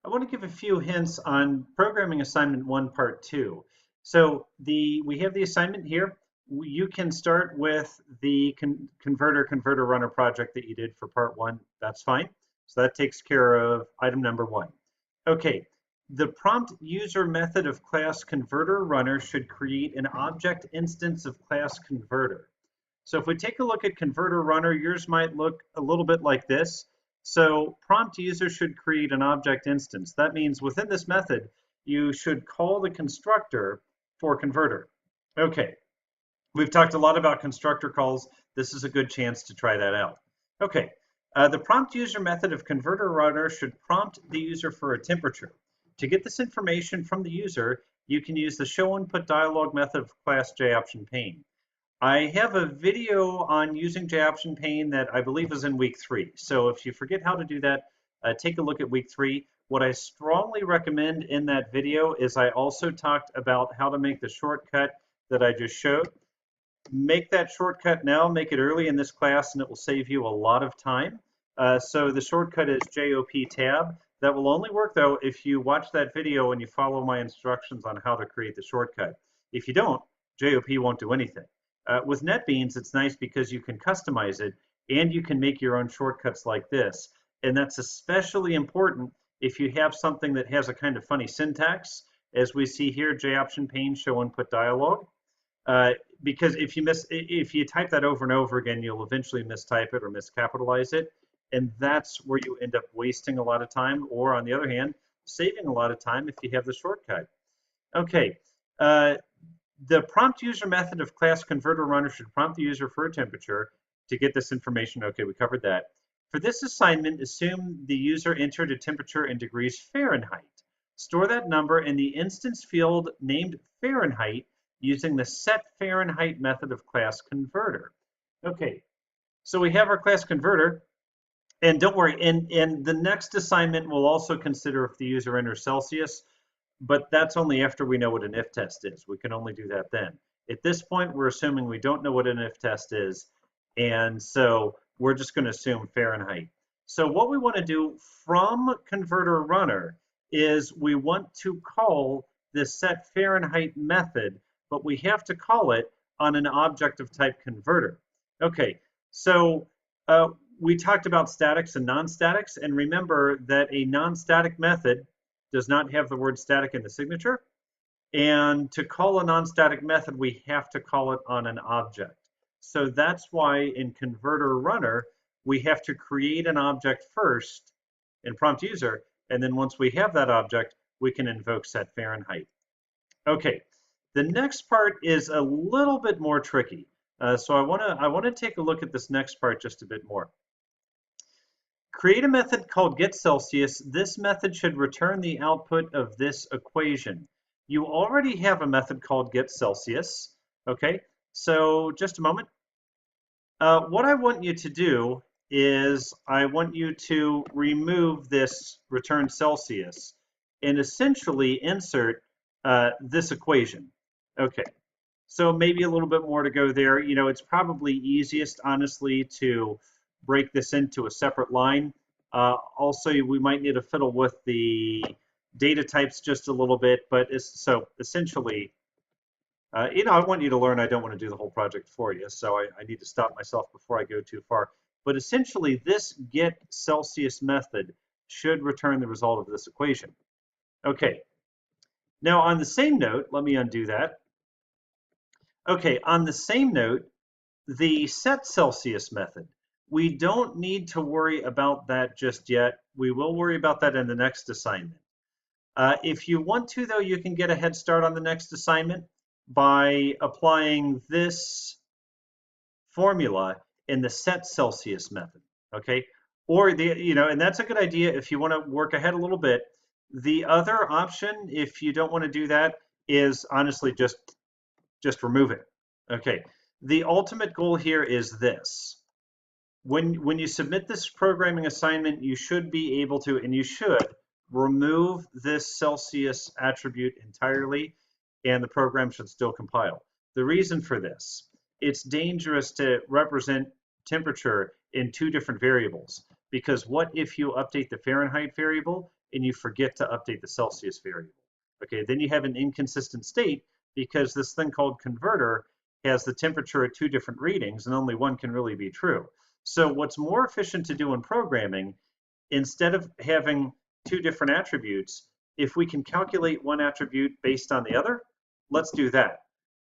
I want to give a few hints on programming assignment 1, part 2. So we have the assignment here. You can start with the converter runner project that you did for part 1. That's fine. So that takes care of item number 1. Okay, the prompt user method of class converter runner should create an object instance of class converter. So if we take a look at converter runner, yours might look a little bit like this. So prompt user should create an object instance. That means within this method, you should call the constructor for converter. Okay, we've talked a lot about constructor calls. This is a good chance to try that out. Okay, the prompt user method of converter runner should prompt the user for a temperature. To get this information from the user, you can use the show input dialog method of class JOptionPane. I have a video on using JOptionPane that I believe is in week 3. So if you forget how to do that, take a look at week 3. What I strongly recommend in that video is I also talked about how to make the shortcut that I just showed. Make that shortcut now, make it early in this class, and it will save you a lot of time. So the shortcut is JOP tab. That will only work though if you watch that video and you follow my instructions on how to create the shortcut. If you don't, JOP won't do anything. With NetBeans, it's nice because you can customize it and you can make your own shortcuts like this. And that's especially important if you have something that has a kind of funny syntax, as we see here, JOptionPane show input dialog. Because if you type that over and over again, you'll eventually mistype it or miscapitalize it, and that's where you end up wasting a lot of time, or on the other hand, saving a lot of time if you have the shortcut. Okay, the prompt user method of class converter runner should prompt the user for a temperature to get this information. Okay, we covered that. For this assignment, assume the user entered a temperature in degrees Fahrenheit. Store that number in the instance field named Fahrenheit using the set Fahrenheit method of class converter. Okay, so we have our class converter, and don't worry, in the next assignment, we'll also consider if the user enters Celsius, but that's only after we know what an if test is. We can only do that then. At this point, we're assuming we don't know what an if test is, and so we're just going to assume Fahrenheit. So what we want to do from converter runner is we want to call this set Fahrenheit method, but we have to call it on an object of type converter. Okay, so we talked about statics and non-statics, and remember that a non-static method does not have the word static in the signature. And to call a non-static method, we have to call it on an object. So that's why in converter runner, we have to create an object first in prompt user, and then once we have that object, we can invoke set Fahrenheit. Okay, the next part is a little bit more tricky. So I want to take a look at this next part just a bit more. Create a method called getCelsius. This method should return the output of this equation. You already have a method called getCelsius. Okay, so just a moment. What I want you to do is I want you to remove this return Celsius and essentially insert this equation. Okay, so maybe a little bit more to go there. You know, it's probably easiest, honestly, to break this into a separate line. Also, we might need to fiddle with the data types just a little bit, but so essentially, you know, I want you to learn. I don't want to do the whole project for you, so I need to stop myself before I go too far. But essentially, this getCelsius method should return the result of this equation. Okay. Now, on the same note, let me undo that. Okay, on the same note, the setCelsius method, we don't need to worry about that just yet. We will worry about that in the next assignment. If you want to, though, you can get a head start on the next assignment by applying this formula in the setCelsius method, okay? Or, and that's a good idea if you want to work ahead a little bit. The other option, if you don't want to do that, is honestly just remove it. Okay, the ultimate goal here is this. When you submit this programming assignment, you should be able to, and you should, remove this Celsius attribute entirely, and the program should still compile. The reason for this, it's dangerous to represent temperature in two different variables. because what if you update the Fahrenheit variable and you forget to update the Celsius variable? Okay, then you have an inconsistent state because this thing called converter has the temperature at two different readings and only one can really be true. So what's more efficient to do in programming, instead of having two different attributes, if we can calculate one attribute based on the other, let's do that.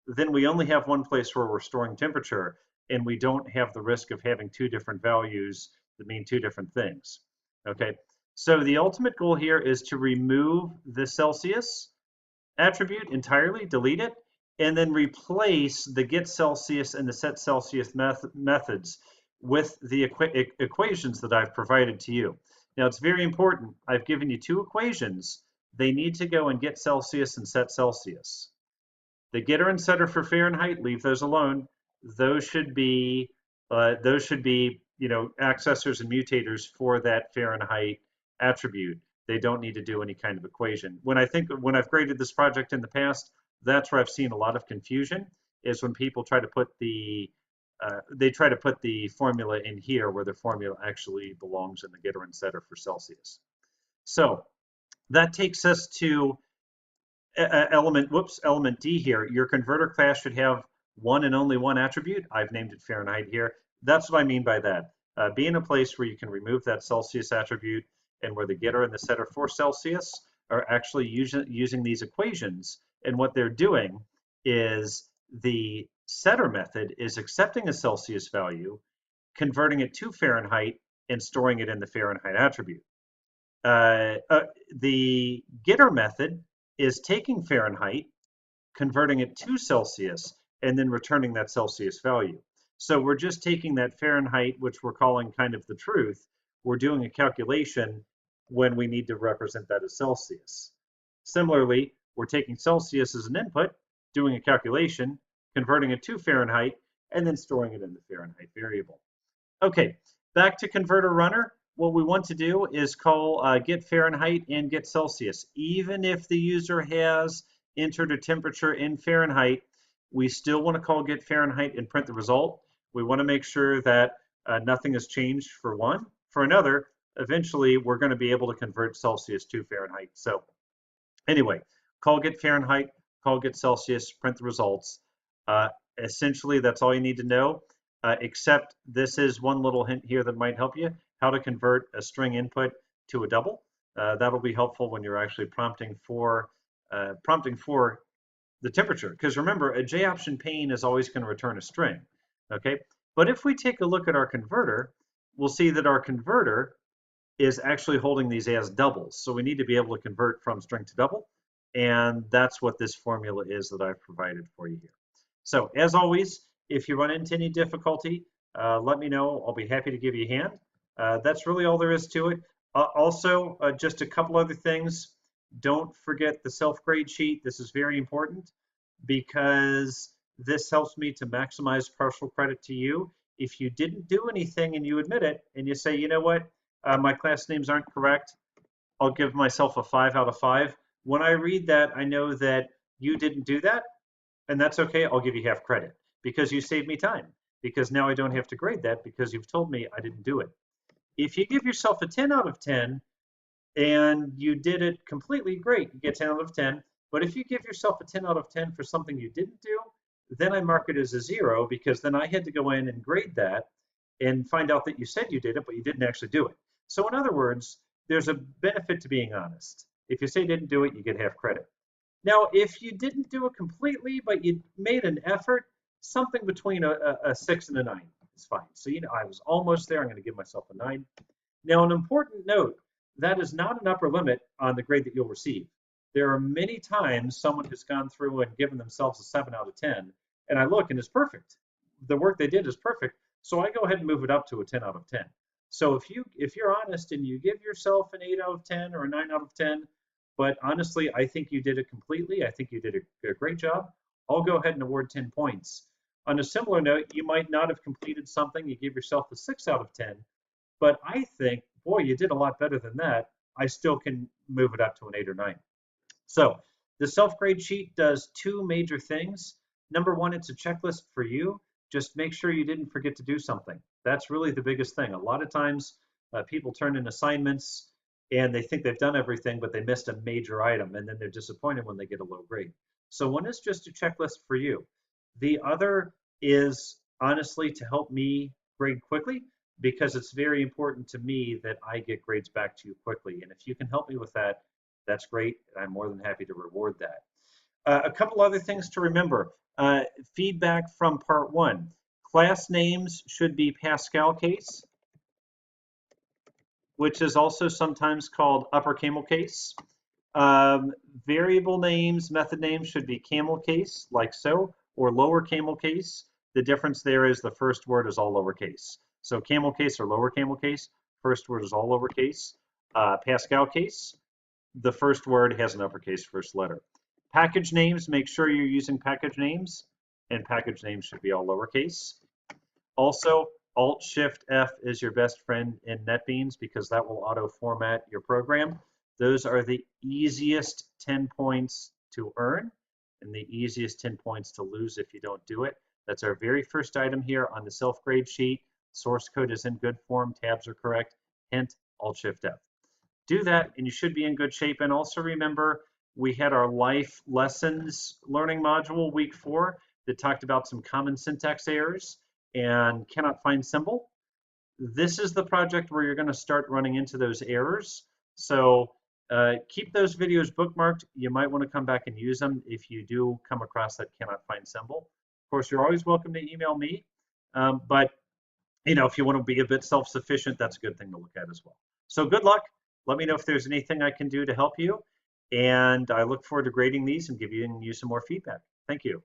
Then we only have one place where we're storing temperature, and we don't have the risk of having two different values that mean two different things. Okay, so the ultimate goal here is to remove the Celsius attribute entirely, delete it, and then replace the get Celsius and the set Celsius methods with the equations that I've provided to you. Now it's very important. I've given you two equations. They need to go and get Celsius and set Celsius. The getter and setter for Fahrenheit, leave those alone. Those should be accessors and mutators for that Fahrenheit attribute. They don't need to do any kind of equation. When I've graded this project in the past, that's where I've seen a lot of confusion, is when people try to put the formula in here where the formula actually belongs in the getter and setter for Celsius. So that takes us to element D here. Your converter class should have one and only one attribute. I've named it Fahrenheit here. That's what I mean by that. Be in a place where you can remove that Celsius attribute and where the getter and the setter for Celsius are actually using these equations. And what they're doing is the setter method is accepting a Celsius value, converting it to Fahrenheit, and storing it in the Fahrenheit attribute. The getter method is taking Fahrenheit, converting it to Celsius, and then returning that Celsius value. So we're just taking that Fahrenheit, which we're calling kind of the truth. We're doing a calculation when we need to represent that as Celsius. Similarly, we're taking Celsius as an input, doing a calculation, converting it to Fahrenheit, and then storing it in the Fahrenheit variable. Okay, back to converter runner. What we want to do is call get Fahrenheit and get Celsius. Even if the user has entered a temperature in Fahrenheit, we still want to call get Fahrenheit and print the result. We want to make sure that nothing has changed for one. For another, eventually we're going to be able to convert Celsius to Fahrenheit. So anyway, call get Fahrenheit, call get Celsius, print the results. Essentially, that's all you need to know, except this is one little hint here that might help you, how to convert a string input to a double. That'll be helpful when you're actually prompting for the temperature. Because remember, a J-option pane is always going to return a string. Okay, but if we take a look at our converter, we'll see that our converter is actually holding these as doubles. So we need to be able to convert from string to double. And that's what this formula is that I've provided for you here. So as always, if you run into any difficulty, let me know. I'll be happy to give you a hand. That's really all there is to it. Also, just a couple other things. Don't forget the self-grade sheet. This is very important because this helps me to maximize partial credit to you. If you didn't do anything and you admit it and you say, you know what, my class names aren't correct, I'll give myself a 5 out of 5. When I read that, I know that you didn't do that, and that's okay. I'll give you half credit because you saved me time, because now I don't have to grade that because you've told me I didn't do it. If you give yourself a 10 out of 10 and you did it completely, great, you get 10 out of 10. But if you give yourself a 10 out of 10 for something you didn't do, then I mark it as a 0 because then I had to go in and grade that and find out that you said you did it, but you didn't actually do it. So in other words, there's a benefit to being honest. If you say you didn't do it, you get half credit. Now, if you didn't do it completely, but you made an effort, something between a 6 and a 9 is fine. So, you know, I was almost there. I'm going to give myself a 9. Now, an important note, that is not an upper limit on the grade that you'll receive. There are many times someone has gone through and given themselves a 7 out of 10, and I look and it's perfect. The work they did is perfect, so I go ahead and move it up to a 10 out of 10. So if you're honest and you give yourself an 8 out of 10 or a 9 out of 10, but honestly, I think you did it completely, I think you did a great job, I'll go ahead and award 10 points. On a similar note, you might not have completed something, you give yourself a 6 out of 10, but I think, boy, you did a lot better than that. I still can move it up to an 8 or 9. So the self-grade sheet does two major things. Number one, it's a checklist for you. Just make sure you didn't forget to do something. That's really the biggest thing. A lot of times People turn in assignments and they think they've done everything, but they missed a major item, and then they're disappointed when they get a low grade. So one is just a checklist for you. The other is honestly to help me grade quickly, because it's very important to me that I get grades back to you quickly. And if you can help me with that, that's great. I'm more than happy to reward that. A couple other things to remember. Feedback from part one. Class names should be Pascal case, which is also sometimes called upper camel case. Variable names, method names should be camel case, like so, or lower camel case. The difference there is the first word is all lowercase. So camel case or lower camel case, first word is all lowercase. Pascal case, the first word has an uppercase first letter. Package names, make sure you're using package names, and package names should be all lowercase. Also, Alt-Shift-F is your best friend in NetBeans because that will auto-format your program. Those are the easiest 10 points to earn and the easiest 10 points to lose if you don't do it. That's our very first item here on the self-grade sheet. Source code is in good form, tabs are correct, hint, Alt-Shift-F. Do that and you should be in good shape. And also remember, we had our life lessons learning module week 4 that talked about some common syntax errors and cannot find symbol. This is the project where you're going to start running into those errors. So keep those videos bookmarked. You might want to come back and use them if you do come across that cannot find symbol. Of course, you're always welcome to email me, but if you want to be a bit self-sufficient, that's a good thing to look at as well. So good luck. Let me know if there's anything I can do to help you. And I look forward to grading these and giving you some more feedback. Thank you.